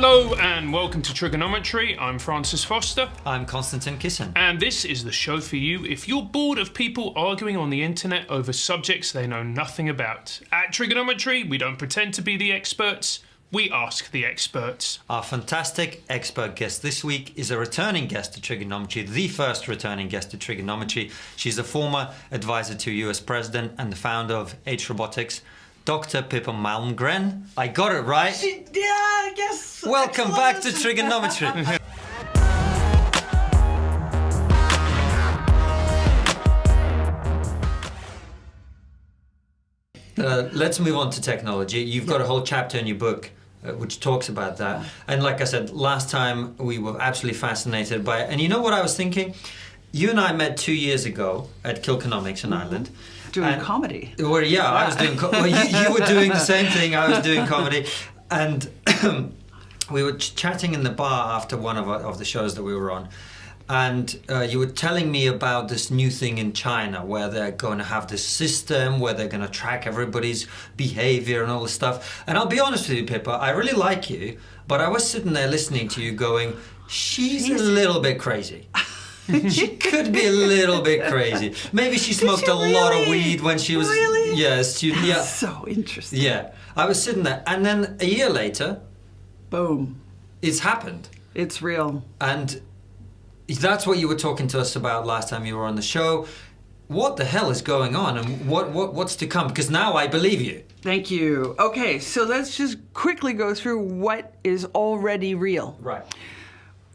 Hello and welcome to TRIGGERnometry. I'm Francis Foster. I'm Konstantin Kisin. And this is the show for you if you're bored of people arguing on the internet over subjects they know nothing about. At TRIGGERnometry, we don't pretend to be the experts, we ask the experts. Our fantastic expert guest this week is a returning guest to TRIGGERnometry, the first returning guest to TRIGGERnometry. She's a former advisor to US President and the founder of H Robotics, Dr. Pippa Malmgren. I got it right? Yeah, I guess. Welcome back to TRIGGERnometry. Let's move on to technology. You've got a whole chapter in your book which talks about that. And like I said, last time we were absolutely fascinated by it. And you know what I was thinking? You and I met 2 years ago at Kilconomics in Ireland. Doing comedy. Well, yeah, I was doing well, you were doing the same thing, I was doing comedy. And we were chatting in the bar after one of the shows that we were on. And you were telling me about this new thing in China where they're going to have this system where they're going to track everybody's behavior and all this stuff. And I'll be honest with you, Pippa, I really like you, but I was sitting there listening to you going, she's a little bit crazy. She could be a little bit crazy. Maybe she smoked a lot of weed when she was a student. Yeah. So interesting. Yeah. I was sitting there, and then a year later, boom, it's happened. It's real. And that's what you were talking to us about last time you were on the show. What the hell is going on, and what's to come? Because now I believe you. Thank you. Okay, so let's just quickly go through what is already real. Right.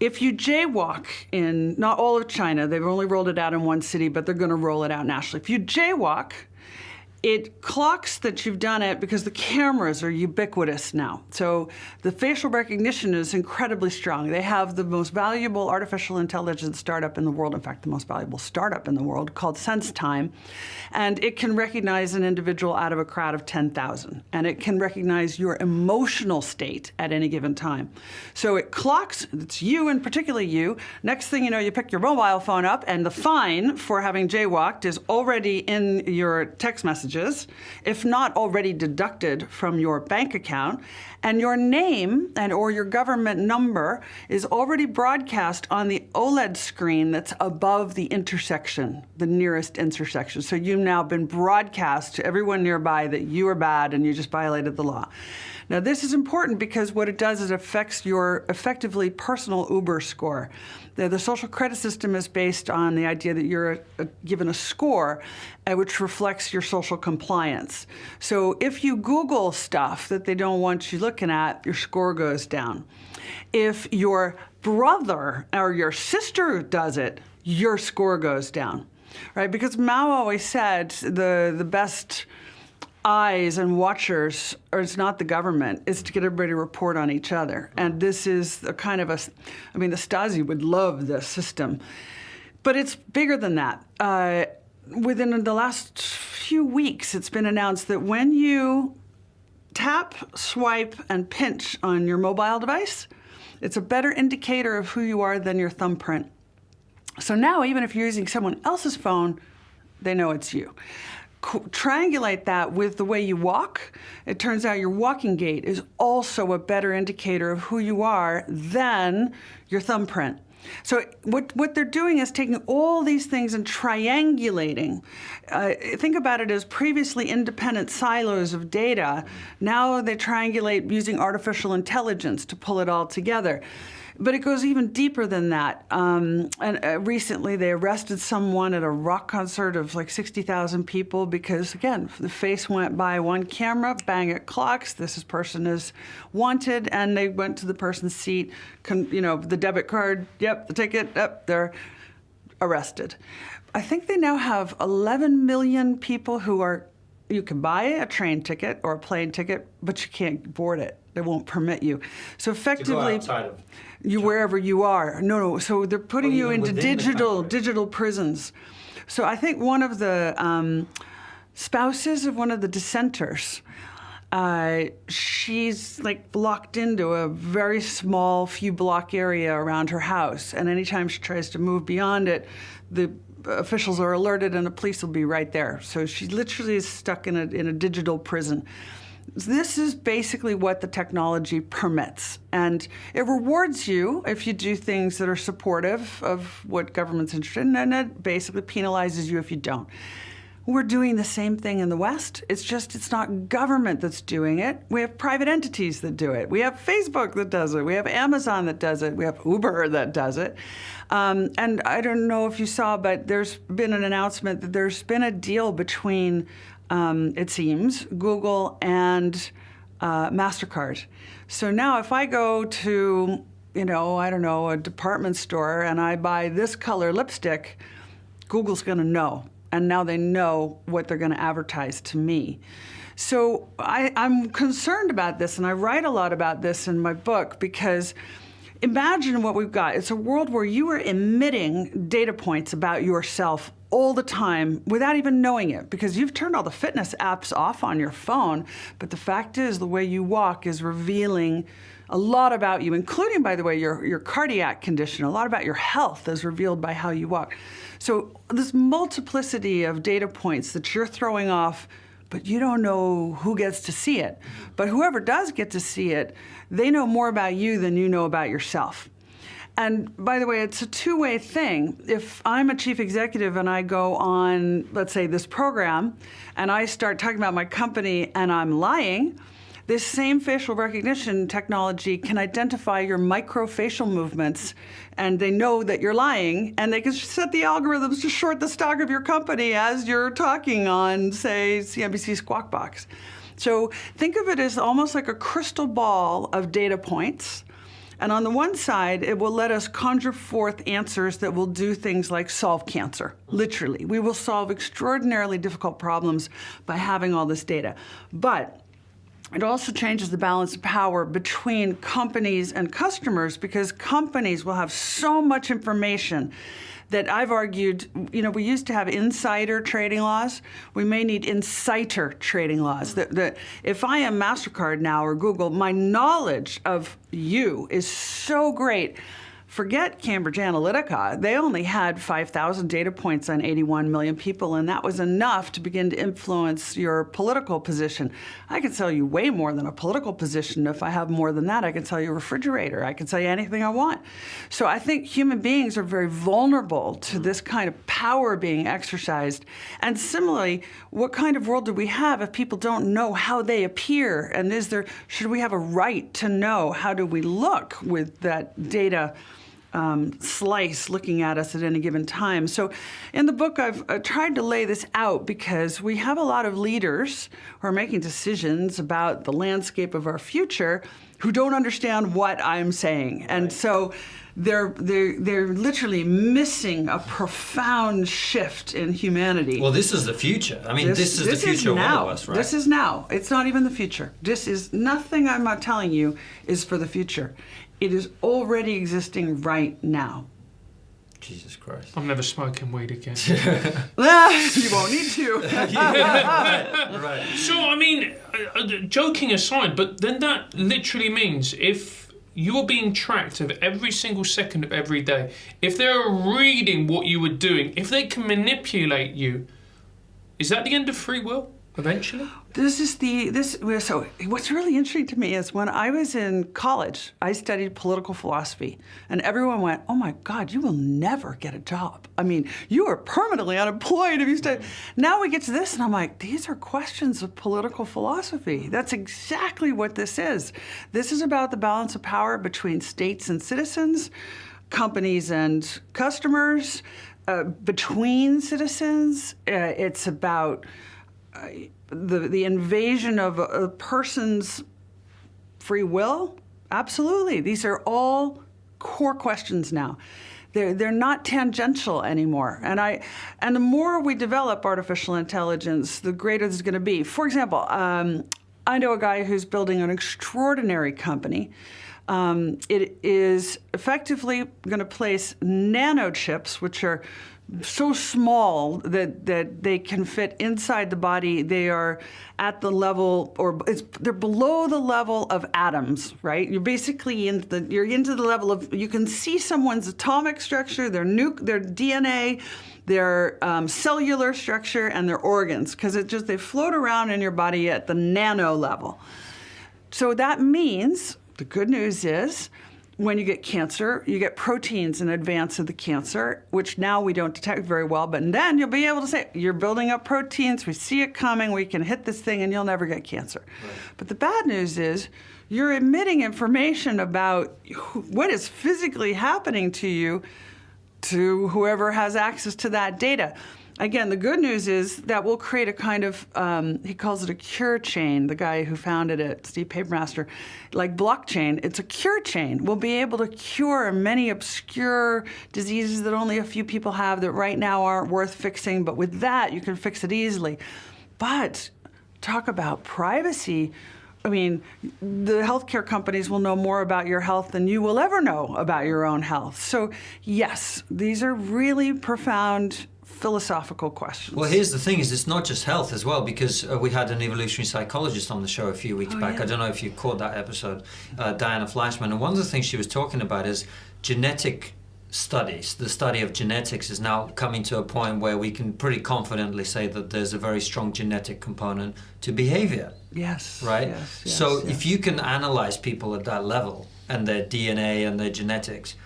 If you jaywalk in, not all of China, they've only rolled it out in one city, but they're going to roll it out nationally. If you jaywalk, it clocks that you've done it because the cameras are ubiquitous now. So the facial recognition is incredibly strong. They have the most valuable artificial intelligence startup in the world, in fact, the most valuable startup in the world, called SenseTime. And it can recognize an individual out of a crowd of 10,000. And it can recognize your emotional state at any given time. So it clocks, it's you and particularly you. Next thing you know, you pick your mobile phone up and the fine for having jaywalked is already in your text messages, if not already deducted from your bank account, and your name or your government number is already broadcast on the OLED screen that's above the intersection, the nearest intersection. So you've now been broadcast to everyone nearby that you are bad and you just violated the law. Now this is important because what it does is it affects your effectively personal Uber score. The social credit system is based on the idea that you're given a score which reflects your social compliance. So if you Google stuff that they don't want you looking at, your score goes down. If your brother or your sister does it, your score goes down, right? Because Mao always said the best eyes and watchers, or it's not the government, is to get everybody to report on each other. And this is a kind of I mean, the Stasi would love this system. But it's bigger than that. Within the last few weeks, it's been announced that when you tap, swipe, and pinch on your mobile device, it's a better indicator of who you are than your thumbprint. So now, even if you're using someone else's phone, they know it's you. Triangulate that with the way you walk, it turns out your walking gait is also a better indicator of who you are than your thumbprint. So what they're doing is taking all these things and triangulating. Think about it as previously independent silos of data. Now they triangulate using artificial intelligence to pull it all together. But it goes even deeper than that. Recently, they arrested someone at a rock concert of like 60,000 people because, again, the face went by one camera, bang, it clocks. This person is wanted, and they went to the person's seat, the debit card, yep, the ticket, yep, they're arrested. I think they now have 11 million people you can buy a train ticket or a plane ticket, but you can't board it. They won't permit you. So effectively, to go outside of wherever you are. No. So they're putting you into digital prisons. So I think one of the spouses of one of the dissenters, she's like locked into a very small few block area around her house. And anytime she tries to move beyond it, the officials are alerted and the police will be right there. So she literally is stuck in a digital prison. This is basically what the technology permits. And it rewards you if you do things that are supportive of what government's interested in, and it basically penalizes you if you don't. We're doing the same thing in the West. It's just it's not government that's doing it. We have private entities that do it. We have Facebook that does it. We have Amazon that does it. We have Uber that does it. And I don't know if you saw, but there's been an announcement that there's been a deal between, it seems, Google and MasterCard. So now if I go to, I don't know, a department store and I buy this color lipstick, Google's going to know. And now they know what they're going to advertise to me. So I'm concerned about this, and I write a lot about this in my book, because imagine what we've got. It's a world where you are emitting data points about yourself all the time without even knowing it, because you've turned all the fitness apps off on your phone. But the fact is, the way you walk is revealing a lot about you, including, by the way, your cardiac condition. A lot about your health is revealed by how you walk. So this multiplicity of data points that you're throwing off, but you don't know who gets to see it. But whoever does get to see it, they know more about you than you know about yourself. And by the way, it's a two-way thing. If I'm a chief executive and I go on, let's say, this program, and I start talking about my company and I'm lying, this same facial recognition technology can identify your microfacial movements, and they know that you're lying, and they can set the algorithms to short the stock of your company as you're talking on, say, CNBC Squawk Box. So think of it as almost like a crystal ball of data points. And on the one side, it will let us conjure forth answers that will do things like solve cancer, literally. We will solve extraordinarily difficult problems by having all this data. But it also changes the balance of power between companies and customers, because companies will have so much information that I've argued, we used to have insider trading laws. We may need inciter trading laws. That if I am MasterCard now or Google, my knowledge of you is so great. Forget Cambridge Analytica. They only had 5,000 data points on 81 million people, and that was enough to begin to influence your political position. I can sell you way more than a political position. If I have more than that, I can sell you a refrigerator. I can sell you anything I want. So I think human beings are very vulnerable to this kind of power being exercised. And similarly, what kind of world do we have if people don't know how they appear? And should we have a right to know how do we look with that data slice looking at us at any given time? So in the book, I've tried to lay this out, because we have a lot of leaders who are making decisions about the landscape of our future who don't understand what I'm saying. And so they're literally missing a profound shift in humanity. Well, this is the future. I mean, this is the future of all of us, right? This is now. It's not even the future. This is nothing I'm not telling you is for the future. It is already existing right now. Jesus Christ. I'm never smoking weed again. You won't need to. Right. So, I mean, joking aside, but then that literally means if you're being tracked of every single second of every day, if they're reading what you were doing, if they can manipulate you, is that the end of free will? Eventually? So what's really interesting to me is when I was in college, I studied political philosophy, and everyone went, "Oh my God, you will never get a job. I mean, you are permanently unemployed if you study." Now we get to this, and I'm like, these are questions of political philosophy. That's exactly what this is. This is about the balance of power between states and citizens, companies and customers, between citizens. It's about the invasion of a person's free will? Absolutely. These are all core questions now. They're not tangential anymore. And the more we develop artificial intelligence, the greater this is going to be. For example, I know a guy who's building an extraordinary company. It is effectively going to place nanochips, which are so small that they can fit inside the body. They are at the level, they're below the level of atoms, right? You're basically you're into the level of, you can see someone's atomic structure, their DNA, their cellular structure, and their organs, because they float around in your body at the nano level. So that means, the good news is, when you get cancer, you get proteins in advance of the cancer, which now we don't detect very well, but then you'll be able to say, you're building up proteins, we see it coming, we can hit this thing, and you'll never get cancer. Right. But the bad news is, you're emitting information about what is physically happening to you to whoever has access to that data. Again, the good news is that we'll create a kind of, he calls it a cure chain, the guy who founded it, Steve Papermaster, like blockchain. It's a cure chain. We'll be able to cure many obscure diseases that only a few people have that right now aren't worth fixing, but with that, you can fix it easily. But talk about privacy. I mean, the healthcare companies will know more about your health than you will ever know about your own health. So yes, these are really profound philosophical questions. Well, here's the thing: is it's not just health as well, because we had an evolutionary psychologist on the show a few weeks back. Yeah. I don't know if you caught that episode, Diana Fleischman, and one of the things she was talking about is genetic studies. The study of genetics is now coming to a point where we can pretty confidently say that there's a very strong genetic component to behavior. Yes. Right? Yes, so yes. If you can analyze people at that level and their DNA and their genetics,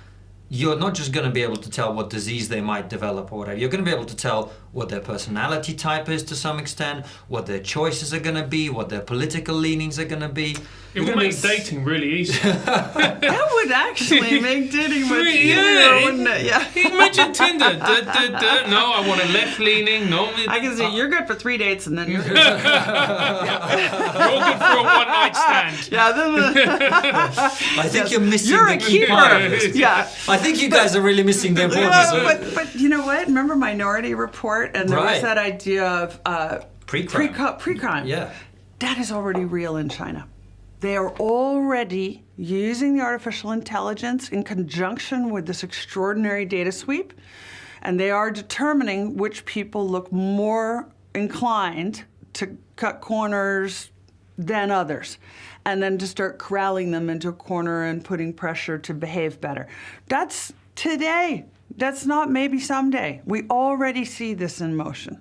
you're not just going to be able to tell what disease they might develop or whatever. You're going to be able to tell what their personality type is to some extent, what their choices are going to be, what their political leanings are going to be. It would make dating really easy. That would actually make dating much easier, wouldn't it? Yeah. Imagine Tinder. No, I want a left-leaning. No, I can see you're good for 3 dates, and then you're good. You're good for a one-night stand. Yeah. I think you're missing you're the key part of this. Yeah. I think you guys are really missing the importance. But you know what? Remember Minority Report? And there was that idea of pre-crime. Yeah. That is already real in China. They are already using the artificial intelligence in conjunction with this extraordinary data sweep, and they are determining which people look more inclined to cut corners than others, and then to start corralling them into a corner and putting pressure to behave better. That's today. That's not maybe someday. We already see this in motion.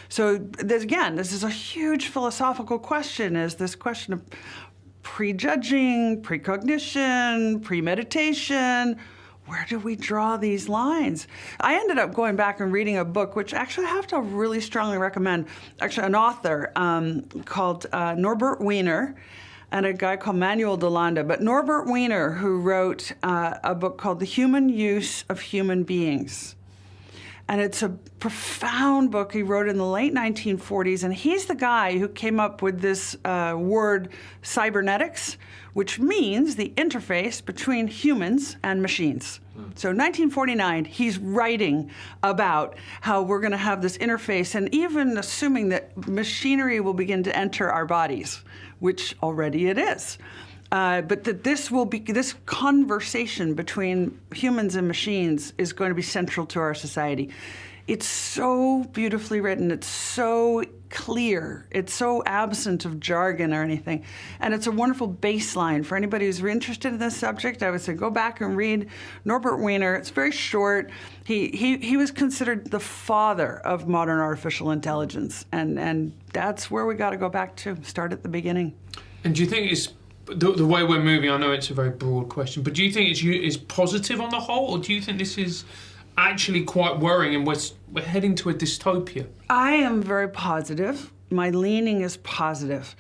So this is a huge philosophical question, is this question of prejudging, precognition, premeditation. Where do we draw these lines? I ended up going back and reading a book, which actually I have to really strongly recommend, actually an author called Norbert Wiener, and a guy called Manuel de Landa. But Norbert Wiener, who wrote a book called The Human Use of Human Beings. And it's a profound book he wrote in the late 1940s. And he's the guy who came up with this word cybernetics, which means the interface between humans and machines. So 1949, he's writing about how we're going to have this interface, and even assuming that machinery will begin to enter our bodies, which already it is. But that this conversation between humans and machines is going to be central to our society. It's so beautifully written. It's so clear. It's so absent of jargon or anything. And it's a wonderful baseline for anybody who's interested in this subject. I would say go back and read Norbert Wiener. It's very short. He was considered the father of modern artificial intelligence. And that's where we got to go back to, start at the beginning. And do you think it's the way we're moving? I know it's a very broad question, but do you think it's positive on the whole, or do you think this is actually quite worrying and we're heading to a dystopia? I am very positive. My leaning is positive.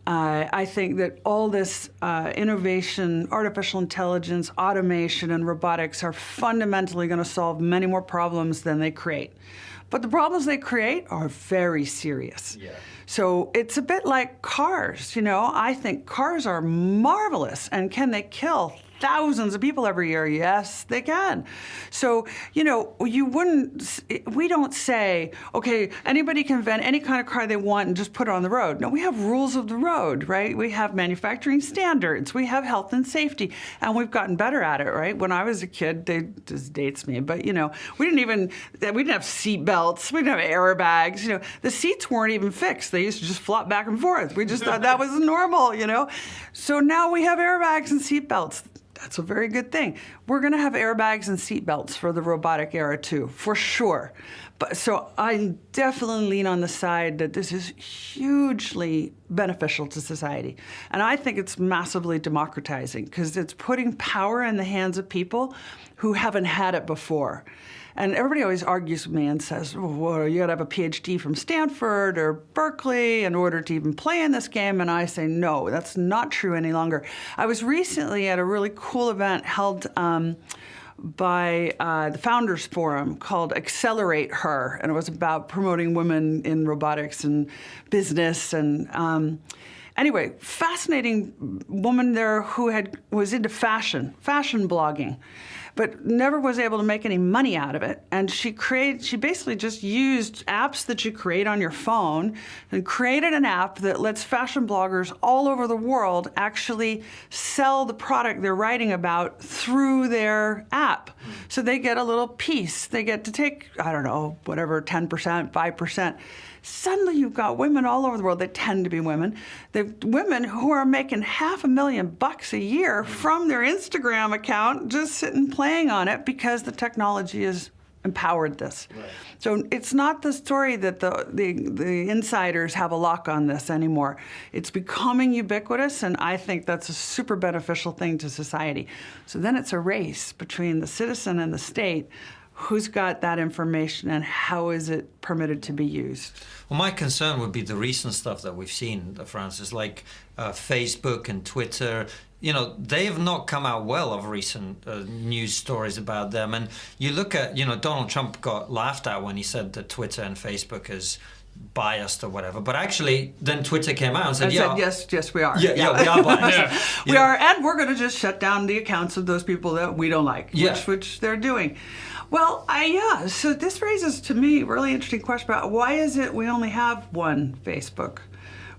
I think that all this innovation, artificial intelligence, automation, and robotics are fundamentally going to solve many more problems than they create. But the problems they create are very serious. Yeah. So it's a bit like cars, you know. I think cars are marvelous, and can they kill thousands of people every year. Yes, they can. So, we don't say, okay, anybody can invent any kind of car they want and just put it on the road. No, we have rules of the road, right? We have manufacturing standards. We have health and safety, and we've gotten better at it, right? When I was a kid, this dates me, but, we didn't have seat belts. We didn't have airbags. The seats weren't even fixed. They used to just flop back and forth. We just thought that was normal, So now we have airbags and seat belts. That's a very good thing. We're going to have airbags and seat belts for the robotic era too, for sure. But so I definitely lean on the side that this is hugely beneficial to society. And I think it's massively democratizing because it's putting power in the hands of people who haven't had it before. And everybody always argues with me and says, well, you got to have a PhD from Stanford or Berkeley in order to even play in this game. And I say, no, that's not true any longer. I was recently at a really cool event held by the Founders Forum called Accelerate Her. And it was about promoting women in robotics and business. And anyway, fascinating woman there who was into fashion blogging, but never was able to make any money out of it. And she basically just used apps that you create on your phone and created an app that lets fashion bloggers all over the world actually sell the product they're writing about through their app. So they get a little piece. They get to take, I don't know, whatever, 10%, 5%. Suddenly you've got women all over the world, they tend to be women, the women who are making $500,000 a year from their Instagram account, just sitting playing on it because the technology has empowered this. Right. So it's not the story that the insiders have a lock on this anymore. It's becoming ubiquitous, and I think that's a super beneficial thing to society. So then it's a race between the citizen and the state. Who's got that information and how is it permitted to be used? Well, my concern would be the recent stuff that we've seen, Francis, like Facebook and Twitter. They have not come out well of recent news stories about them. And you look at, Donald Trump got laughed at when he said that Twitter and Facebook is biased or whatever, but actually then Twitter came out and said, yes, we are. Yeah, we are biased. We are, and we're going to just shut down the accounts of those people that we don't like, which they're doing. Well, so this raises to me a really interesting question about why is it we only have one Facebook?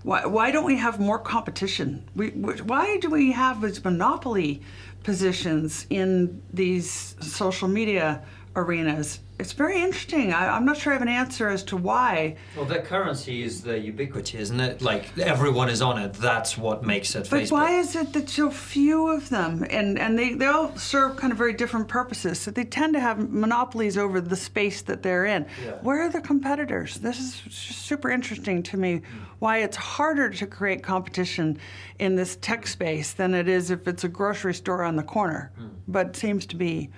Why don't we have more competition? Why do we have these monopoly positions in these social media arenas? It's very interesting. I'm not sure I have an answer as to why. Well, the currency is the ubiquity, isn't it? Like, everyone is on it. That's what makes it Facebook. But why is it that so few of them, and they all serve kind of very different purposes, so they tend to have monopolies over the space that they're in. Yeah. Where are the competitors? This is super interesting to me, why it's harder to create competition in this tech space than it is if it's a grocery store on the corner, but it seems to be.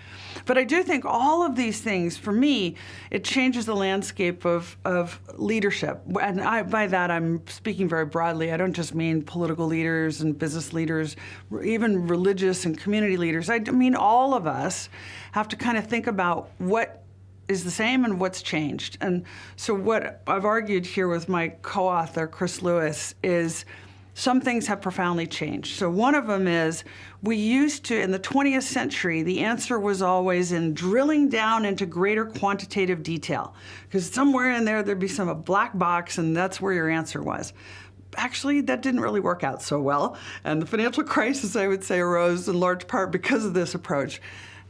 But I do think all of these things, for me, it changes the landscape of leadership. And by that, I'm speaking very broadly. I don't just mean political leaders and business leaders, even religious and community leaders. I mean all of us have to kind of think about what is the same and what's changed. And so what I've argued here with my co-author, Chris Lewis, is some things have profoundly changed. So one of them is we used to, in the 20th century, the answer was always in drilling down into greater quantitative detail. Because somewhere in there, there'd be some black box, and that's where your answer was. Actually, that didn't really work out so well. And the financial crisis, I would say, arose in large part because of this approach.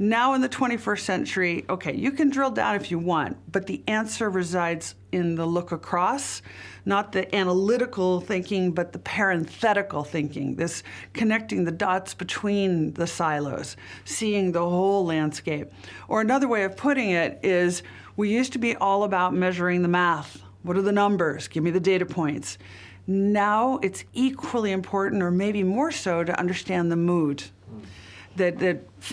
Now in the 21st century, okay, you can drill down if you want, but the answer resides in the look across, not the analytical thinking, but the parenthetical thinking, this connecting the dots between the silos, seeing the whole landscape. Or another way of putting it is we used to be all about measuring the math. What are the numbers? Give me the data points. Now it's equally important, or maybe more so, to understand the mood. That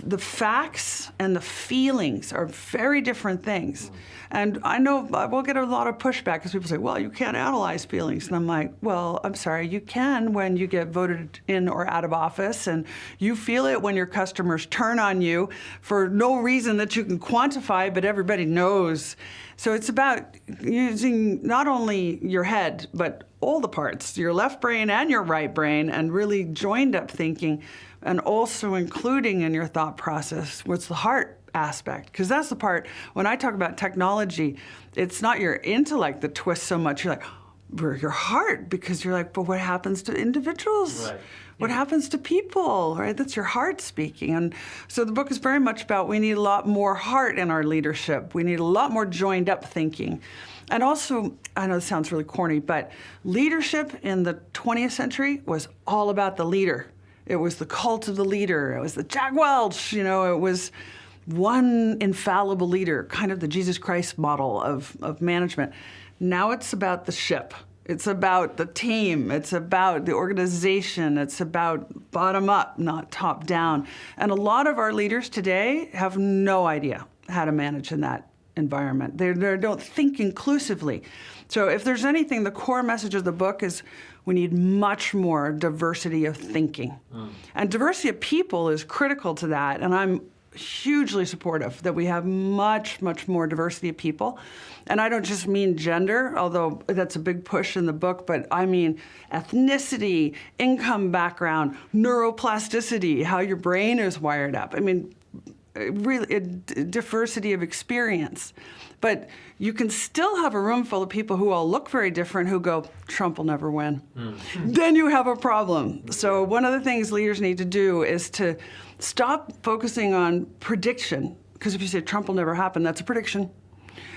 the facts and the feelings are very different things. And I know we'll get a lot of pushback because people say, well, you can't analyze feelings. And I'm like, well, I'm sorry, you can when you get voted in or out of office, and you feel it when your customers turn on you for no reason that you can quantify, but everybody knows. So it's about using not only your head, but all the parts, your left brain and your right brain, and really joined up thinking. and also including in your thought process what's the heart aspect. Because that's the part, when I talk about technology, it's not your intellect that twists so much. You're like, your heart, because you're like, but what happens to individuals? Right. What happens to people, right? That's your heart speaking. And so the book is very much about we need a lot more heart in our leadership. We need a lot more joined up thinking. And also, I know this sounds really corny, but leadership in the 20th century was all about the leader. It was the cult of the leader. It was the Jack Welch, it was one infallible leader, kind of the Jesus Christ model of management. Now it's about the ship. It's about the team. It's about the organization. It's about bottom up, not top down. And a lot of our leaders today have no idea how to manage in that environment. They don't think inclusively. So if there's anything, the core message of the book is we need much more diversity of thinking. And diversity of people is critical to that. And I'm hugely supportive that we have much, much more diversity of people. And I don't just mean gender, although that's a big push in the book, but I mean ethnicity, income background, neuroplasticity, how your brain is wired up. I mean, really a diversity of experience. But you can still have a room full of people who all look very different who go, Trump will never win. Then you have a problem. So one of the things leaders need to do is to stop focusing on prediction, because if you say Trump will never happen, that's a prediction.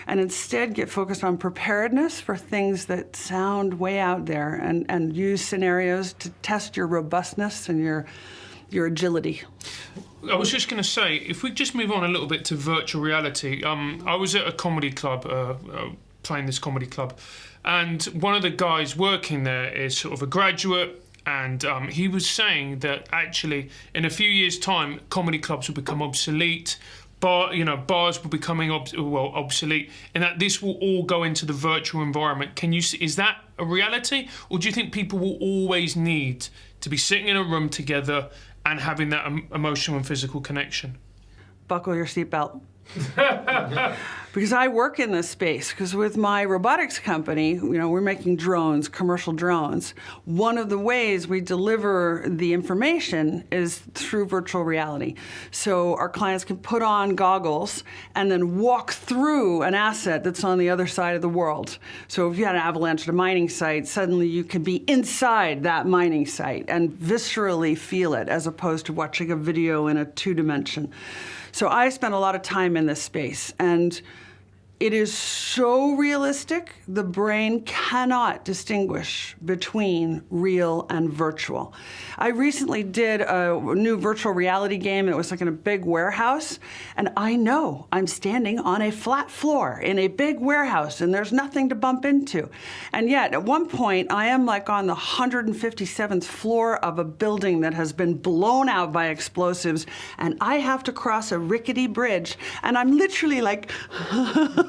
And instead get focused on preparedness for things that sound way out there and use scenarios to test your robustness and your agility. I was just going to say, if we just move on a little bit to virtual reality, I was at a comedy club, playing this comedy club, and one of the guys working there is sort of a graduate, and he was saying that actually in a few years' time, comedy clubs will become obsolete, bars will becoming obsolete, and that this will all go into the virtual environment. Can you see, is that a reality, or do you think people will always need to be sitting in a room together and having that emotional and physical connection? Buckle your seatbelt. Because I work in this space, because with my robotics company, we're making drones, commercial drones. One of the ways we deliver the information is through virtual reality. So our clients can put on goggles and then walk through an asset that's on the other side of the world. So if you had an avalanche at a mining site, suddenly you can be inside that mining site and viscerally feel it, as opposed to watching a video in a 2-dimension. So I spent a lot of time in this space, and it is so realistic, the brain cannot distinguish between real and virtual. I recently did a new virtual reality game that was like in a big warehouse, and I know I'm standing on a flat floor in a big warehouse, and there's nothing to bump into. And yet, at one point, I am like on the 157th floor of a building that has been blown out by explosives, and I have to cross a rickety bridge, and I'm literally like...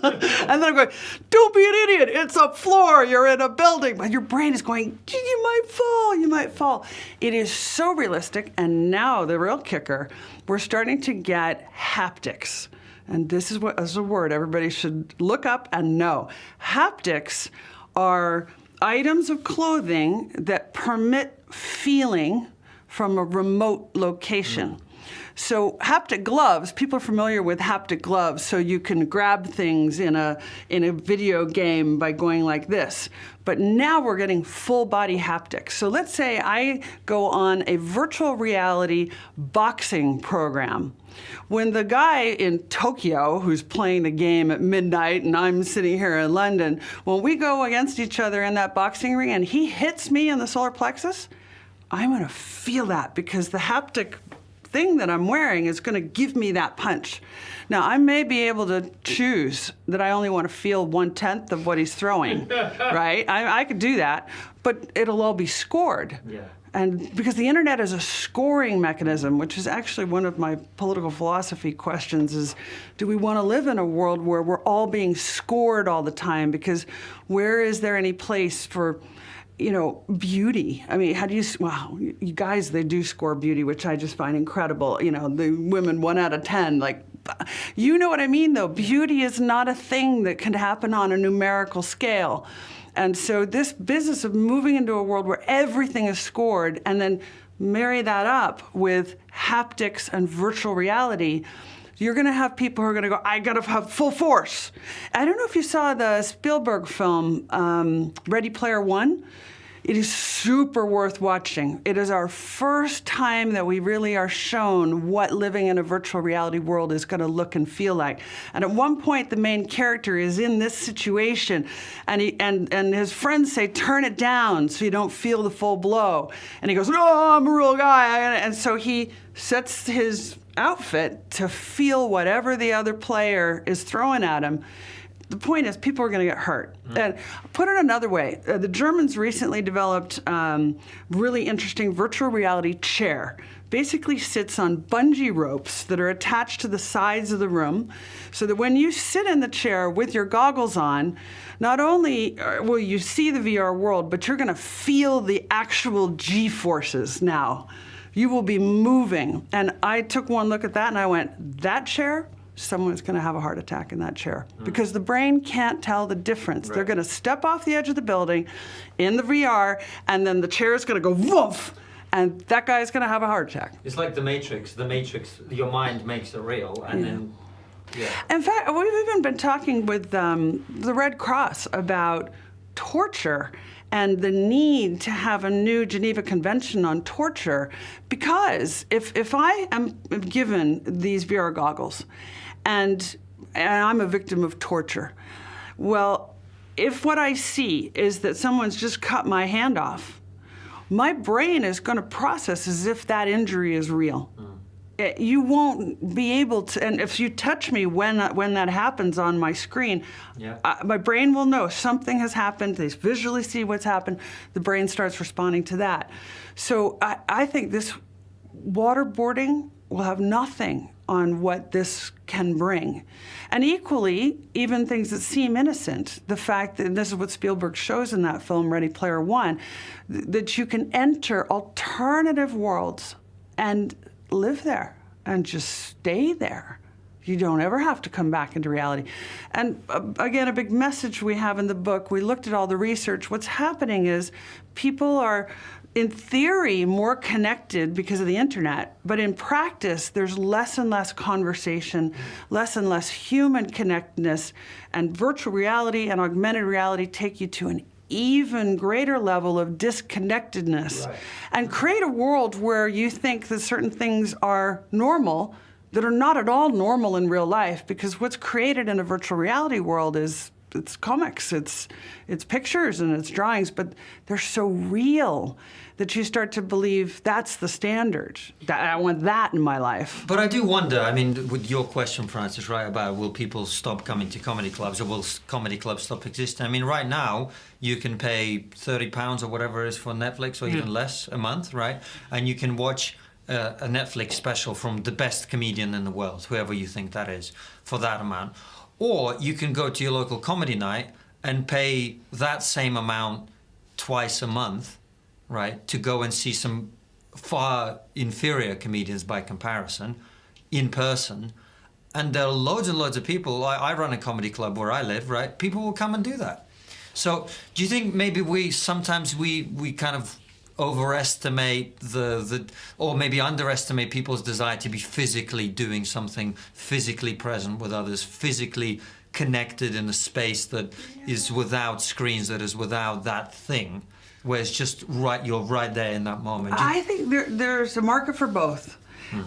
And then I'm going, don't be an idiot. It's a floor. You're in a building. But your brain is going, you might fall. You might fall. It is so realistic. And now the real kicker, we're starting to get haptics. And this is a word everybody should look up and know. Haptics are items of clothing that permit feeling from a remote location. So haptic gloves, people are familiar with haptic gloves, so you can grab things in a video game by going like this. But now we're getting full body haptics. So let's say I go on a virtual reality boxing program. When the guy in Tokyo, who's playing the game at midnight, and I'm sitting here in London, when we go against each other in that boxing ring and he hits me in the solar plexus, I'm going to feel that, because the haptic thing that I'm wearing is going to give me that punch. Now, I may be able to choose that I only want to feel 1/10 of what he's throwing, right? I could do that, but it'll all be scored. Yeah. And because the internet is a scoring mechanism, which is actually one of my political philosophy questions, is do we want to live in a world where we're all being scored all the time? Because where is there any place for beauty? I mean, how do you, you guys, they do score beauty, which I just find incredible. The women 1 out of 10, like, you know what I mean, though? Beauty is not a thing that can happen on a numerical scale. And so this business of moving into a world where everything is scored, and then marry that up with haptics and virtual reality, you're going to have people who are going to go, I got to have full force. I don't know if you saw the Spielberg film, Ready Player One. It is super worth watching. It is our first time that we really are shown what living in a virtual reality world is going to look and feel like. And at one point, the main character is in this situation, and his friends say, turn it down so you don't feel the full blow. And he goes, no, I'm a real guy. And so he sets his outfit to feel whatever the other player is throwing at him. The point is, people are going to get hurt. And put it another way, the Germans recently developed really interesting virtual reality chair. Basically sits on bungee ropes that are attached to the sides of the room, so that when you sit in the chair with your goggles on, not only will you see the VR world, but you're going to feel the actual G-forces now. You will be moving. And I took one look at that and I went, that chair? Someone's going to have a heart attack in that chair because the brain can't tell the difference. Right. They're going to step off the edge of the building in the VR, and then the chair is going to go woof, and that guy is going to have a heart attack. It's like the Matrix. The Matrix, your mind makes it real, and then. Yeah. In fact, we've even been talking with the Red Cross about torture and the need to have a new Geneva Convention on torture, because if I am given these VR goggles and I'm a victim of torture, well, if what I see is that someone's just cut my hand off, my brain is going to process as if that injury is real. You won't be able to, and if you touch me when that happens on my screen, my brain will know something has happened. They visually see what's happened. The brain starts responding to that. So I think this waterboarding will have nothing on what this can bring. And equally, even things that seem innocent, the fact that, and this is what Spielberg shows in that film, Ready Player One, that you can enter alternative worlds and live there and just stay there. You don't ever have to come back into reality. And again, a big message we have in the book, we looked at all the research. What's happening is people are, in theory, more connected because of the internet, but in practice, there's less and less conversation, less and less human connectedness, and virtual reality and augmented reality take you to an even greater level of disconnectedness, and create a world where you think that certain things are normal that are not at all normal in real life, because what's created in a virtual reality world is it's comics, it's pictures and it's drawings, but they're so real that you start to believe that's the standard. That I want that in my life. But I do wonder, I mean, with your question, Francis, right, about will people stop coming to comedy clubs, or will comedy clubs stop existing? I mean, right now, you can pay £30 or whatever it is for Netflix, or even less a month, right? And you can watch a Netflix special from the best comedian in the world, whoever you think that is, for that amount. Or you can go to your local comedy night and pay that same amount twice a month, right, to go and see some far inferior comedians by comparison in person. And there are loads and loads of people. I run a comedy club where I live, right? People will come and do that. So do you think maybe sometimes we kind of overestimate or maybe underestimate people's desire to be physically doing something, physically present with others, physically connected in a space that is without screens, that is without that thing, where it's just you're right there in that moment? I think there's a market for both.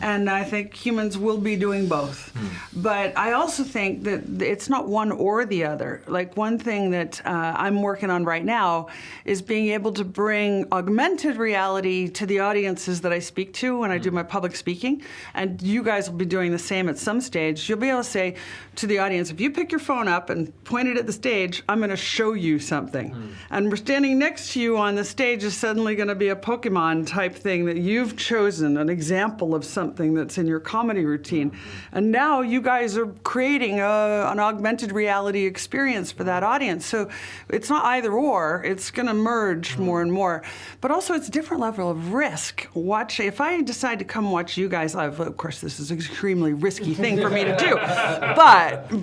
And I think humans will be doing both. But I also think that it's not one or the other. Like, one thing that I'm working on right now is being able to bring augmented reality to the audiences that I speak to when I do my public speaking. And you guys will be doing the same at some stage. You'll be able to say to the audience, if you pick your phone up and point it at the stage, I'm going to show you something. And we're standing next to you on the stage is suddenly going to be a Pokemon type thing that you've chosen, an example of something that's in your comedy routine. And now you guys are creating an augmented reality experience for that audience. So it's not either or, it's going to merge more and more. But also it's a different level of risk. If I decide to come watch you guys live, of course this is an extremely risky thing for me to do,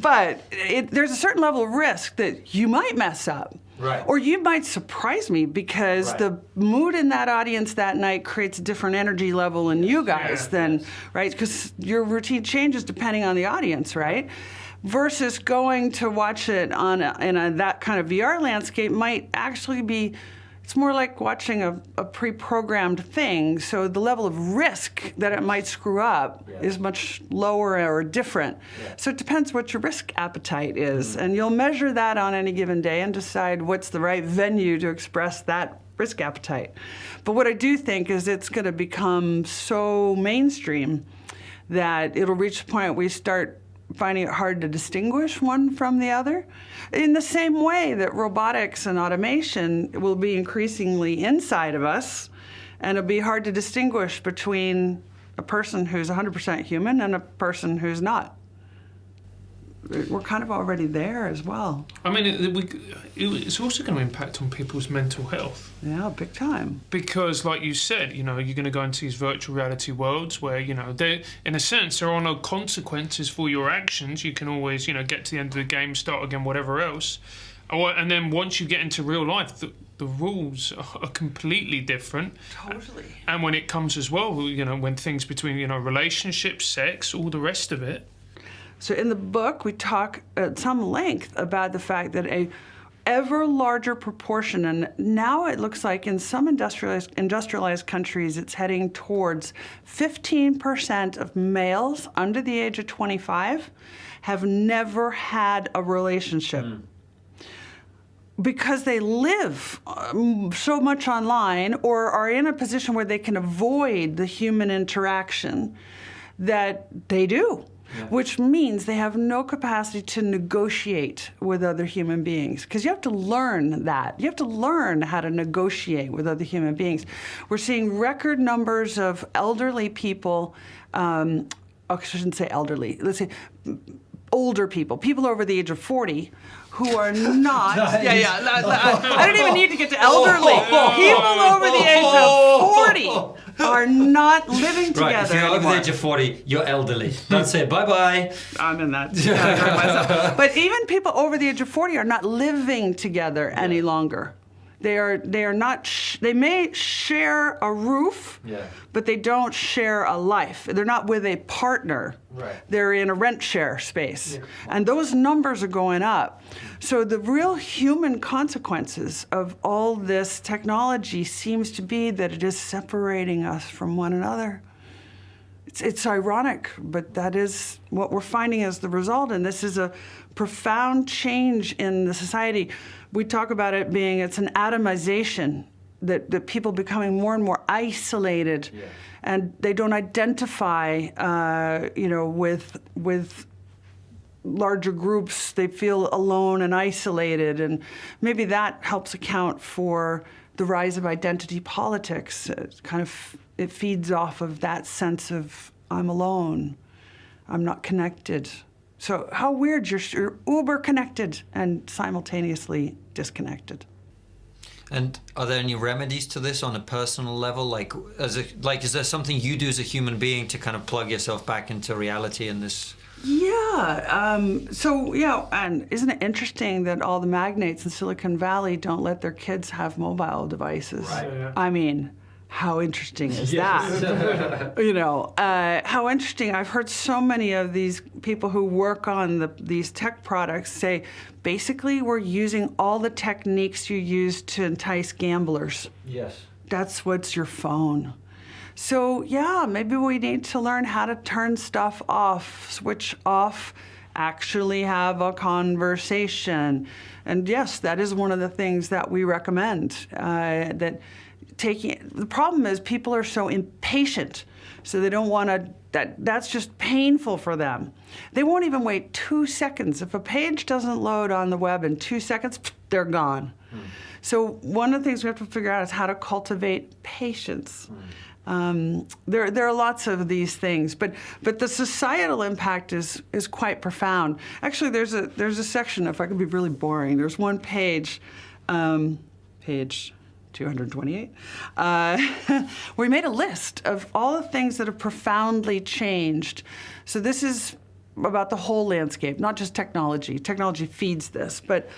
but there's a certain level of risk that you might mess up. Right. Or you might surprise me because the mood in that audience that night creates a different energy level in you guys than, right? Because your routine changes depending on the audience, right? Versus going to watch it in that kind of VR landscape might actually be, it's more like watching a pre-programmed thing. So the level of risk that it might screw up is much lower or different. So it depends what your risk appetite is. And you'll measure that on any given day and decide what's the right venue to express that risk appetite. But what I do think is it's going to become so mainstream that it'll reach a point where we start finding it hard to distinguish one from the other. In the same way that robotics and automation will be increasingly inside of us, and it'll be hard to distinguish between a person who's 100% human and a person who's not. We're kind of already there as well. I mean, it's also going to impact on people's mental health. Yeah, big time. Because, like you said, you know, you're going to go into these virtual reality worlds where, you know, in a sense, there are no consequences for your actions. You can always, you know, get to the end of the game, start again, whatever else. And then once you get into real life, the rules are completely different. Totally. And when it comes as well, you know, when things between, you know, relationships, sex, all the rest of it. So in the book, we talk at some length about the fact that a ever larger proportion, and now it looks like in some industrialized countries, it's heading towards 15% of males under the age of 25 have never had a relationship. Because they live so much online or are in a position where they can avoid the human interaction that they do. Which means they have no capacity to negotiate with other human beings. Because you have to learn that. You have to learn how to negotiate with other human beings. We're seeing record numbers of elderly people, I shouldn't say elderly, let's say older people over the age of 40, who are not, I don't even need to get to elderly. People over the age of 40 are not living together Right, if you're over the age of 40, you're elderly. That's it, bye-bye. I'm in that category myself. But even people over the age of 40 are not living together any longer. They are not, they may share a roof, but they don't share a life. They're not with a partner. Right. They're in a rent share space. And those numbers are going up. So the real human consequences of all this technology seems to be that it is separating us from one another. It's ironic, but that is what we're finding as the result, and this is a profound change in the society. We talk about it being, it's an atomization, that people becoming more and more isolated, and they don't identify, you know, with larger groups. They feel alone and isolated, and maybe that helps account for the rise of identity politics. It feeds off of that sense of I'm alone, I'm not connected. So how weird, you're uber connected and simultaneously disconnected. And are there any remedies to this on a personal level? Like, is there something you do as a human being to kind of plug yourself back into reality in this? Yeah. And isn't it interesting that all the magnates in Silicon Valley don't let their kids have mobile devices? Right. Yeah. I mean, how interesting is that? You know, how interesting. I've heard so many of these people who work on these tech products say, basically, we're using all the techniques you use to entice gamblers. Yes. That's what's your phone. So, yeah, maybe we need to learn how to turn stuff off, switch off, actually have a conversation. And yes, that is one of the things that we recommend, the problem is people are so impatient, so they don't want to, that's just painful for them. They won't even wait 2 seconds. If a page doesn't load on the web in 2 seconds, they're gone. So one of the things we have to figure out is how to cultivate patience. There are lots of these things, but the societal impact is quite profound. Actually, there's a section, if I could be really boring, there's one page, page 228, where we made a list of all the things that have profoundly changed. So this is about the whole landscape, not just technology. Technology feeds this, but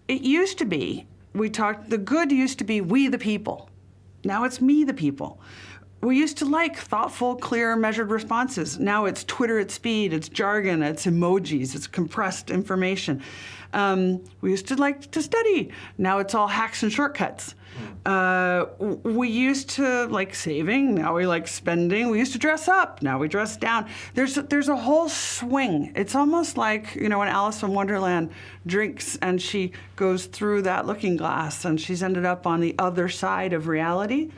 it used to be the good used to be we the people. Now it's me the people. We used to like thoughtful, clear, measured responses. Now it's Twitter at speed, it's jargon, it's emojis, it's compressed information. We used to like to study. Now it's all hacks and shortcuts. We used to like saving. Now we like spending. We used to dress up. Now we dress down. There's a whole swing. It's almost like, when Alice in Wonderland drinks and she goes through that looking glass and she's ended up on the other side of reality.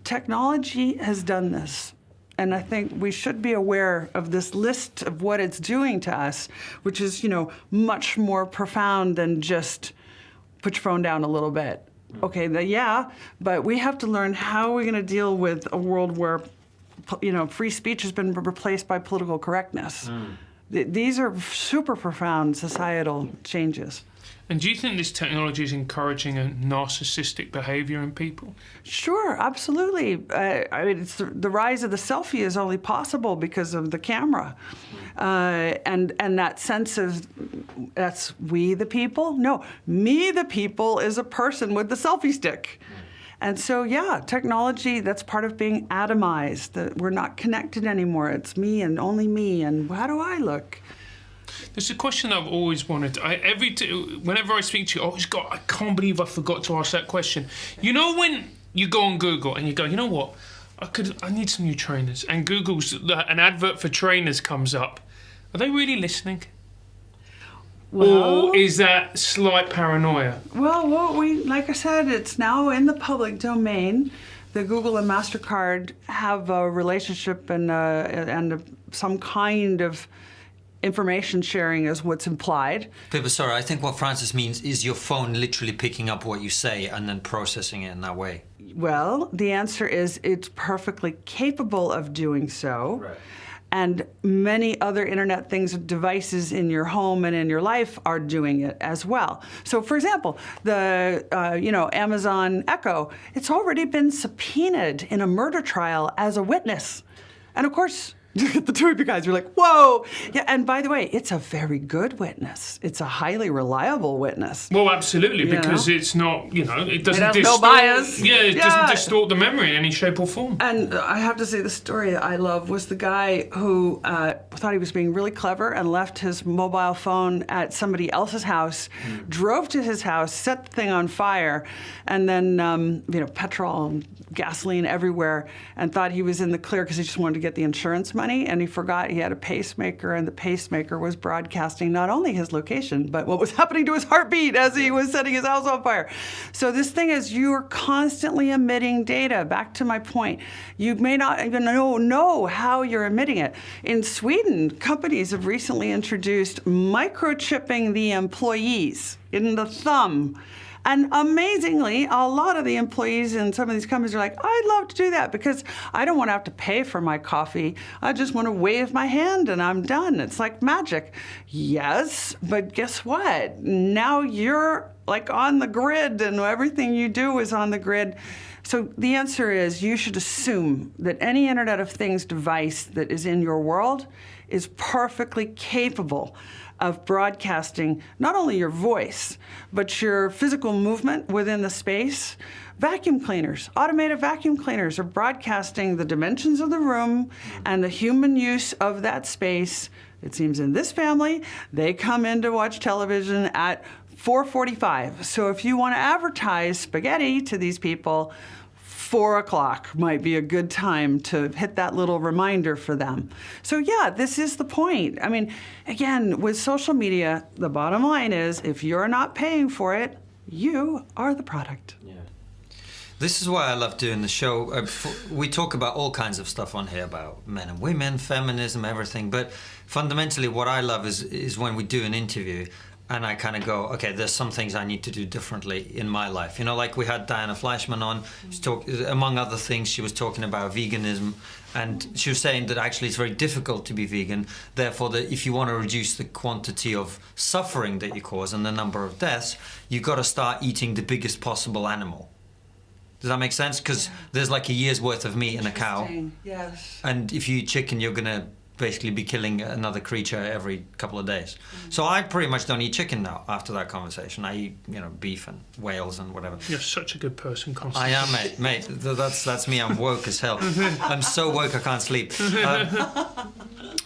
Technology has done this. And I think we should be aware of this list of what it's doing to us, which is, much more profound than just put your phone down a little bit. Okay, but we have to learn how we're going to deal with a world where, free speech has been replaced by political correctness. These are super profound societal changes. And do you think this technology is encouraging a narcissistic behavior in people? Sure, absolutely. It's the rise of the selfie is only possible because of the camera. And that sense of, that's we the people? No, me the people is a person with the selfie stick. And so, technology, that's part of being atomized, that we're not connected anymore. It's me and only me, and how do I look? There's a question I've always wanted. Whenever I speak to you, I can't believe I forgot to ask that question. When you go on Google and you go, you know what, I need some new trainers, and Google's an advert for trainers comes up. Are they really listening? Or is that slight paranoia? Well, like I said, it's now in the public domain. The Google and MasterCard have a relationship and some kind of information sharing is what's implied. Pippa, sorry, I think what Francis means is your phone literally picking up what you say and then processing it in that way. Well, the answer is it's perfectly capable of doing so. Right. And many other internet things, devices in your home and in your life are doing it as well. So, for example, the Amazon Echo, it's already been subpoenaed in a murder trial as a witness. And of course, the two of you guys are like, whoa. Yeah, and by the way, it's a very good witness. It's a highly reliable witness. Well, absolutely, because it's not, it doesn't has distort. No bias. Yeah, it doesn't distort the memory in any shape or form. And I have to say, the story that I love was the guy who thought he was being really clever and left his mobile phone at somebody else's house, drove to his house, set the thing on fire, and then, petrol and gasoline everywhere, and thought he was in the clear because he just wanted to get the insurance money. And he forgot he had a pacemaker, and the pacemaker was broadcasting not only his location, but what was happening to his heartbeat as he was setting his house on fire. So this thing is, you are constantly emitting data. Back to my point, you may not even know how you're emitting it. In Sweden, companies have recently introduced microchipping the employees in the thumb. And amazingly, a lot of the employees in some of these companies are like, I'd love to do that because I don't want to have to pay for my coffee. I just want to wave my hand and I'm done. It's like magic. Yes, but guess what? Now you're like on the grid and everything you do is on the grid. So the answer is you should assume that any Internet of Things device that is in your world is perfectly capable of broadcasting not only your voice, but your physical movement within the space. Vacuum cleaners, automated vacuum cleaners are broadcasting the dimensions of the room and the human use of that space. It seems in this family, they come in to watch television at 4:45. So if you want to advertise spaghetti to these people, 4 o'clock might be a good time to hit that little reminder for them. So this is the point. I mean, again, with social media, the bottom line is if you're not paying for it, you are the product. Yeah. This is why I love doing the show. We talk about all kinds of stuff on here about men and women, feminism, everything. But fundamentally, what I love is when we do an interview and I kind of go, okay, there's some things I need to do differently in my life. Like we had Diana Fleischman on, among other things, she was talking about veganism, and she was saying that actually it's very difficult to be vegan, therefore that if you want to reduce the quantity of suffering that you cause and the number of deaths, you've got to start eating the biggest possible animal. Does that make sense? Because there's like a year's worth of meat in a cow. Yes. And if you eat chicken, you're going to basically be killing another creature every couple of days. So I pretty much don't eat chicken now after that conversation. I eat, beef and whales and whatever. You're such a good person, Constance. I am, mate. That's me. I'm woke as hell. I'm so woke I can't sleep.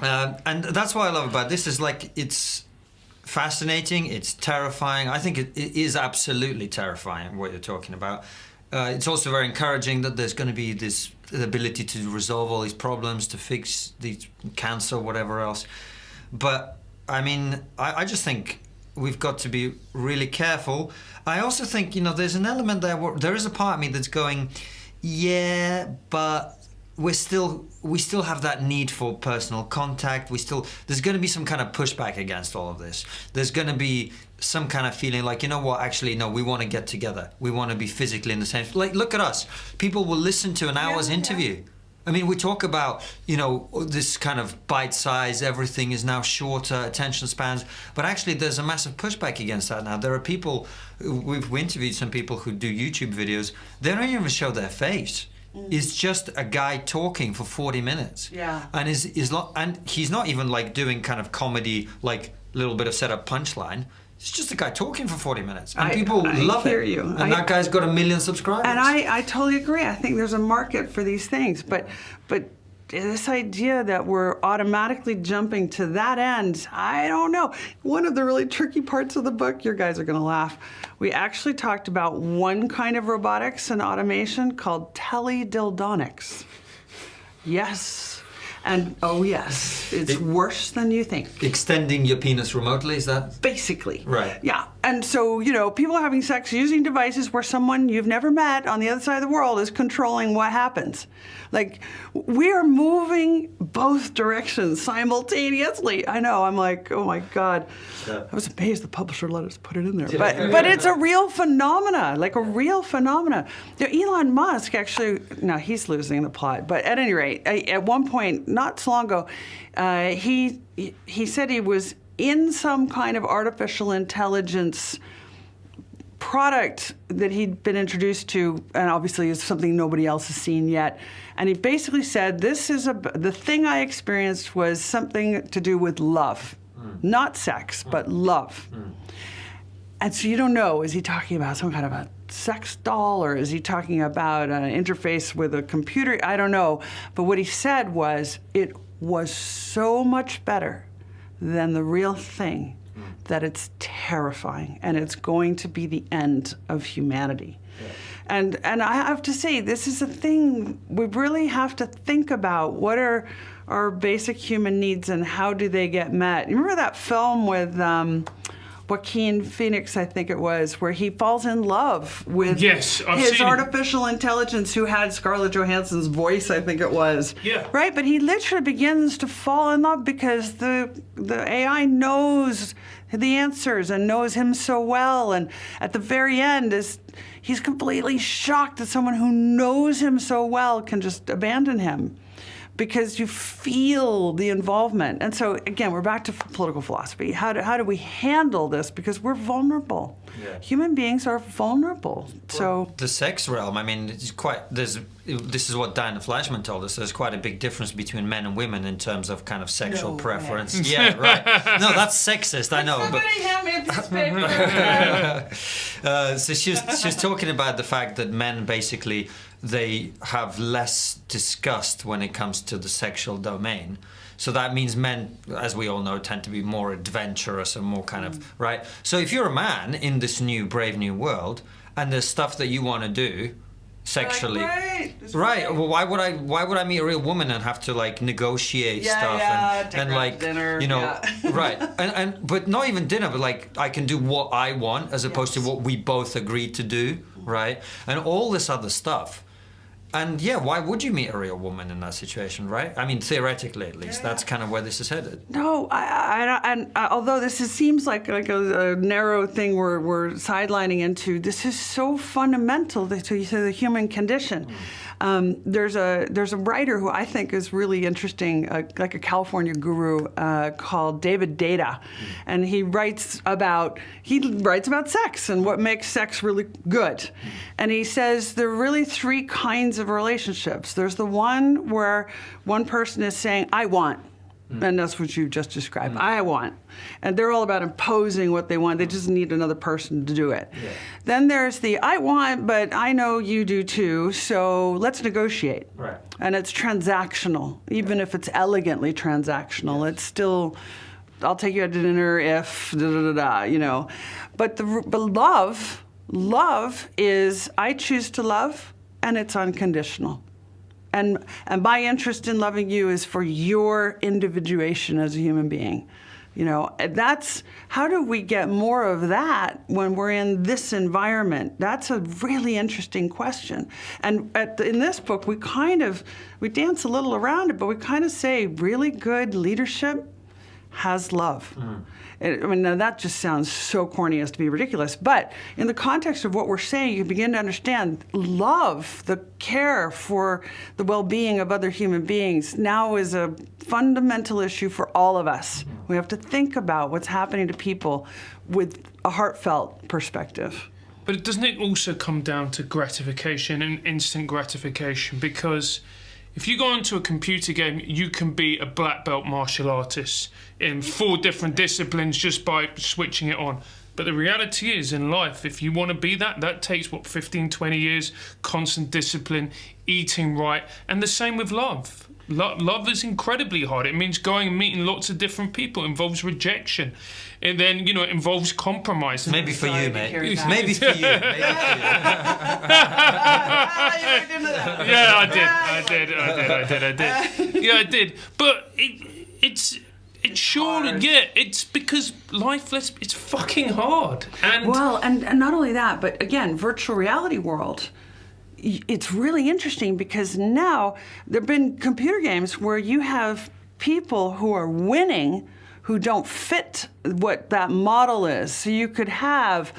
And that's what I love about this. Is like it's fascinating. It's terrifying. I think it is absolutely terrifying what you're talking about. It's also very encouraging that there's going to be this ability to resolve all these problems, to fix these cancer, whatever else. But I mean, I just think we've got to be really careful. I also think, there's an element there where there is a part of me that's going, yeah, but we still have that need for personal contact. There's going to be some kind of pushback against all of this. There's going to be some kind of feeling like, actually, no, we want to get together. We want to be physically in the same. Like, look at us. People will listen to an hour's interview. Yeah. I mean, we talk about, this kind of bite size, everything is now shorter, attention spans, but actually there's a massive pushback against that now. There are people, we've interviewed some people who do YouTube videos, they don't even show their face. It's just a guy talking for 40 minutes. Yeah. And and he's not even like doing kind of comedy, like a little bit of setup punchline. It's just a guy talking for 40 minutes. And people love it. You. And that guy's got 1 million subscribers. And I totally agree. I think there's a market for these things. But this idea that we're automatically jumping to that end, I don't know. One of the really tricky parts of the book, your guys are going to laugh, we actually talked about one kind of robotics and automation called teledildonics. Yes. And oh yes, it's worse than you think. Extending your penis remotely, is that? Basically. Right. Yeah. And so, people are having sex using devices where someone you've never met on the other side of the world is controlling what happens. Like, we are moving both directions simultaneously. I know, I'm like, oh my God. Yeah. I was amazed the publisher let us put it in there. But it's a real phenomena, like a real phenomena. Elon Musk actually, no, he's losing the plot. But at any rate, at one point, not so long ago, he said he was in some kind of artificial intelligence product that he'd been introduced to, and obviously is something nobody else has seen yet. And he basically said, the thing I experienced was something to do with love. Not sex, but love. And so you don't know, is he talking about some kind of a sex doll, or is he talking about an interface with a computer? I don't know. But what he said was, it was so much better than the real thing that it's terrifying, and it's going to be the end of humanity. Yeah. And I have to say, this is a thing we really have to think about. What are our basic human needs, and how do they get met? You remember that film with Joaquin Phoenix, I think it was, where he falls in love with his artificial intelligence, who had Scarlett Johansson's voice, I think it was. Yeah. Right? But he literally begins to fall in love because the AI knows the answers and knows him so well. And at the very end, he's completely shocked that someone who knows him so well can just abandon him, because you feel the involvement. And so, again, we're back to political philosophy. How do we handle this? Because we're vulnerable. Yeah. Human beings are vulnerable. So the sex realm, I mean, this is what Diana Fleischman told us. There's quite a big difference between men and women in terms of kind of sexual preference. Man. Yeah, right. No, that's sexist, I know. Somebody hand me a piece of paper. So she's talking about the fact that men basically, they have less disgust when it comes to the sexual domain. So that means men, as we all know, tend to be more adventurous and more kind of, right? So if you're a man in this new, brave new world, and there's stuff that you want to do sexually, right? Well, why would I meet a real woman and have to like negotiate stuff and like dinner, right? But not even dinner, but like I can do what I want as opposed to what we both agreed to do, right? And all this other stuff. And yeah, why would you meet a real woman in that situation, right? I mean, theoretically, at least, that's kind of where this is headed. No, although this seems like a narrow thing we're sidelining into, this is so fundamental to the human condition. There's a writer who I think is really interesting, like a California guru called David Data, and he writes about sex and what makes sex really good. And he says there are really three kinds of relationships. There's the one where one person is saying, I want, And that's what you just described. I want. And they're all about imposing what they want. They just need another person to do it. Yeah. Then there's the I want, but I know you do too, so let's negotiate. Right. And it's transactional. Even if it's elegantly transactional, it's still, I'll take you out to dinner if da-da-da-da, you know. But love is I choose to love, and it's unconditional. And my interest in loving you is for your individuation as a human being. You know, that's, how do we get more of that when we're in this environment? That's a really interesting question. And in this book, we dance a little around it, but we kind of say really good leadership has love. I mean, now that just sounds so corny as to be ridiculous, but in the context of what we're saying, you begin to understand love, the care for the well-being of other human beings, now is a fundamental issue for all of us. We have to think about what's happening to people with a heartfelt perspective. But doesn't it also come down to gratification and instant gratification? Because if you go into a computer game, you can be a black belt martial artist in 4 different disciplines just by switching it on. But the reality is, in life, if you want to be that takes, 15, 20 years, constant discipline, eating right, and the same with love. Love is incredibly hard. It means going and meeting lots of different people. It involves rejection. And then, you know, it involves compromise. Maybe for you, mate. Maybe for you. Yeah, I did. Yeah, I did. But it's surely, it's because life, it's fucking hard. And well, and not only that, but again, virtual reality world, it's really interesting because now there have been computer games where you have people who are winning who don't fit what that model is. So you could have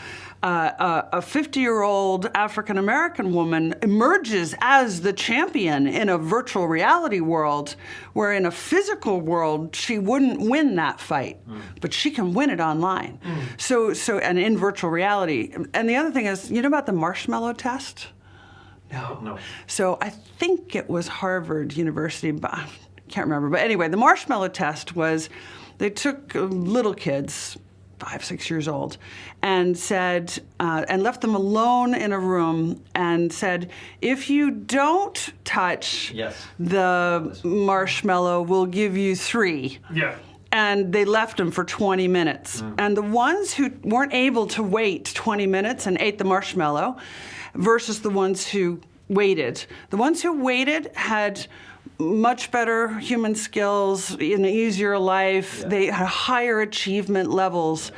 a 50-year-old African-American woman emerges as the champion in a virtual reality world, where in a physical world, she wouldn't win that fight, but she can win it online. So and in virtual reality. And the other thing is, you know about the marshmallow test? No. So I think it was Harvard University, but I can't remember. But anyway, the marshmallow test was, they took little kids, 5, 6 years old, and said, and left them alone in a room and said, if you don't touch the marshmallow, we'll give you 3. Yeah. And they left them for 20 minutes. And the ones who weren't able to wait 20 minutes and ate the marshmallow versus the ones who waited. The ones who waited had much better human skills, an easier life. They had higher achievement levels.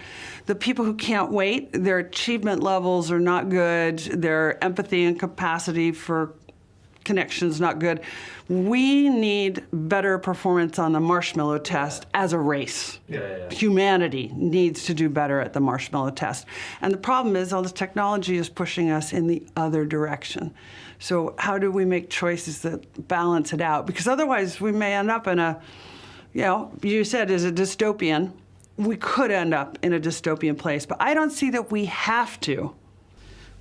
The people who can't wait, their achievement levels are not good. Their empathy and capacity for connection is not good. We need better performance on the marshmallow test as a race. Humanity needs to do better at the marshmallow test. And the problem is all this technology is pushing us in the other direction. So how do we make choices that balance it out? Because otherwise we may end up in a, you know, you said is a dystopian. We could end up in a dystopian place, but I don't see that we have to,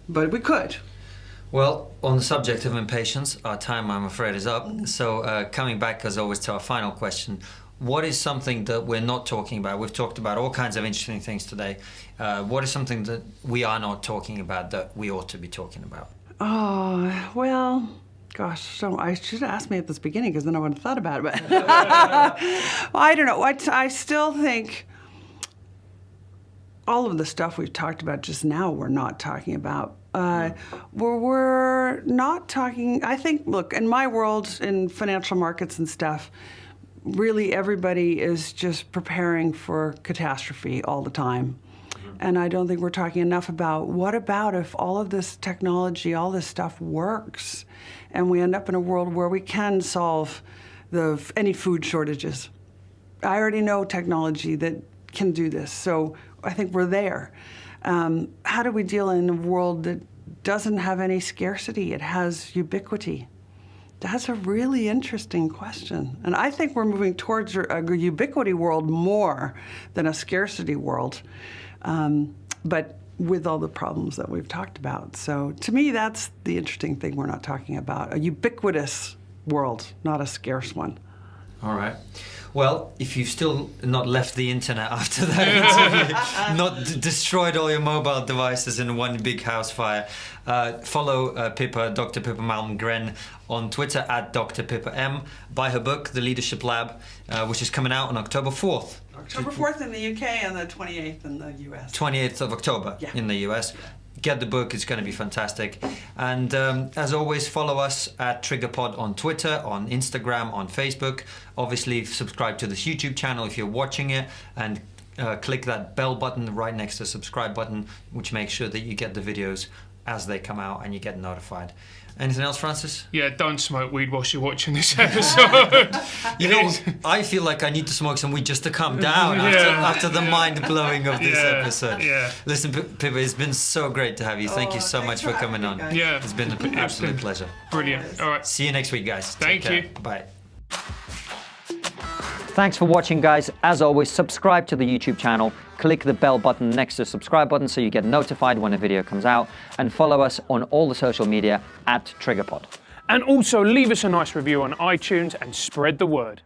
but we could. Well, on the subject of impatience, our time, I'm afraid, is up. So coming back, as always, to our final question, what is something that we're not talking about? We've talked about all kinds of interesting things today. What is something that we are not talking about that we ought to be talking about? Oh, well, gosh, so I should have asked me at this beginning because then I would have thought about it. But well, I don't know. I still think all of the stuff we've talked about just now we're not talking about. We're not talking, I think, look, in my world, in financial markets and stuff, really everybody is just preparing for catastrophe all the time. And I don't think we're talking enough about what about if all of this technology, all this stuff works, and we end up in a world where we can solve any food shortages. I already know technology that can do this, so I think we're there. How do we deal in a world that doesn't have any scarcity? It has ubiquity. That's a really interesting question. And I think we're moving towards a ubiquity world more than a scarcity world, but with all the problems that we've talked about. So to me, that's the interesting thing we're not talking about, a ubiquitous world, not a scarce one. All right. Well, if you've still not left the internet after that interview, not destroyed all your mobile devices in one big house fire, follow Pippa, Dr. Pippa Malmgren, on Twitter at Dr. Pippa M. Buy her book, The Leadership Lab, which is coming out on October 4th. October 4th in the UK and the 28th in the US. 28th of October in the US. Get the book, it's going to be fantastic. And as always, follow us at TriggerPod on Twitter, on Instagram, on Facebook. Obviously, subscribe to this YouTube channel if you're watching it, and click that bell button right next to the subscribe button, which makes sure that you get the videos as they come out and you get notified. Anything else, Francis? Yeah, don't smoke weed whilst you're watching this episode. You know, I feel like I need to smoke some weed just to calm down after the mind-blowing of this episode. Yeah. Listen, Pippa, it's been so great to have you. Thank you so much for coming on. Yeah. It's been an absolute pleasure. Brilliant. All right. See you next week, guys. Thank you. Bye. Thanks for watching, guys. As always, subscribe to the YouTube channel, click the bell button next to the subscribe button so you get notified when a video comes out, and follow us on all the social media at TriggerPod. And also leave us a nice review on iTunes and spread the word.